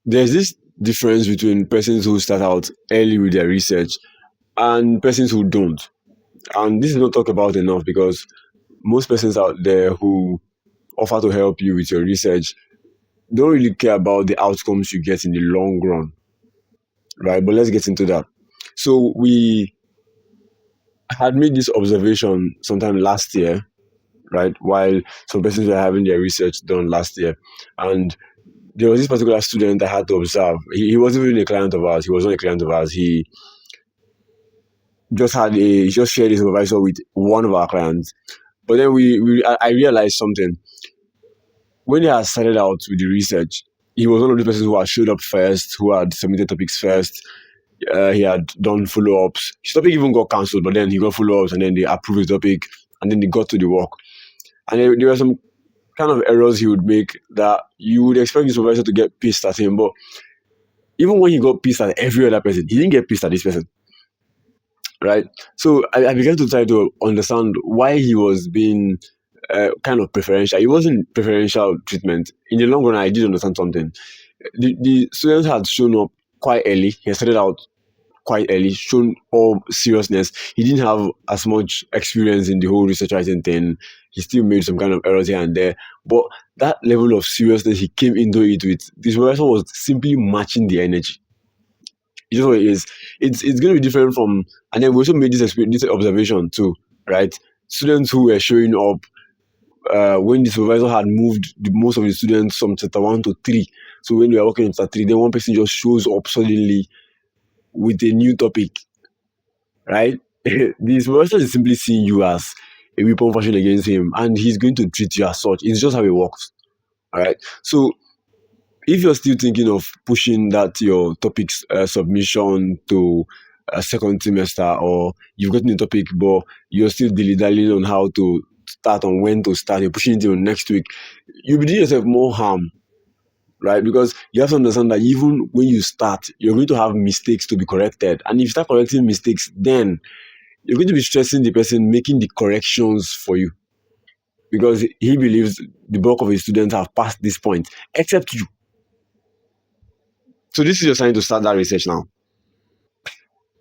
there's this difference between persons who start out early with their research and persons who don't. And this is not talked about enough because most persons out there who offer to help you with your research don't really care about the outcomes you get in the long run, right? But let's get into that. So we had made this observation sometime last year, right? While some persons were having their research done last year, and there was this particular student I had to observe. He wasn't really a client of ours. He was not a client of ours. He just shared his supervisor with one of our clients. But then I realized something. When he had started out with the research, he was one of the persons who had showed up first, who had submitted topics first. He had done follow-ups. His topic even got cancelled, but then he got follow-ups, and then they approved his topic, and then they got to the work. And there were some kind of errors he would make that you would expect the supervisor to get pissed at him. But even when he got pissed at every other person, he didn't get pissed at this person, right? So I began to try to understand why he was being kind of preferential. It wasn't preferential treatment. In the long run, I did understand something. The students had shown up quite early. He started out quite early, shown all seriousness. He didn't have as much experience in the whole research writing thing. He still made some kind of errors here and there. But that level of seriousness he came into it with, this person was simply matching the energy. You know what it is? It's going to be different from, and then we also made this observation too, right? Students who were showing up when the supervisor had moved most of the students from chapter 1 to 3. So when we are working in chapter 3, then one person just shows up suddenly with a new topic, right? The supervisor is simply seeing you as a weapon fashioned against him, and he's going to treat you as such. It's just how it works, all right? So if you're still thinking of pushing that your topics submission to a second semester, or you've gotten a topic but you're still dilly-dallying on how to start, on when to start, you're pushing it till next week, you'll be doing yourself more harm, right? Because you have to understand that even when you start, you're going to have mistakes to be corrected. And if you start correcting mistakes, then you're going to be stressing the person making the corrections for you, because he believes the bulk of his students have passed this point, except you. So this is your sign to start that research now.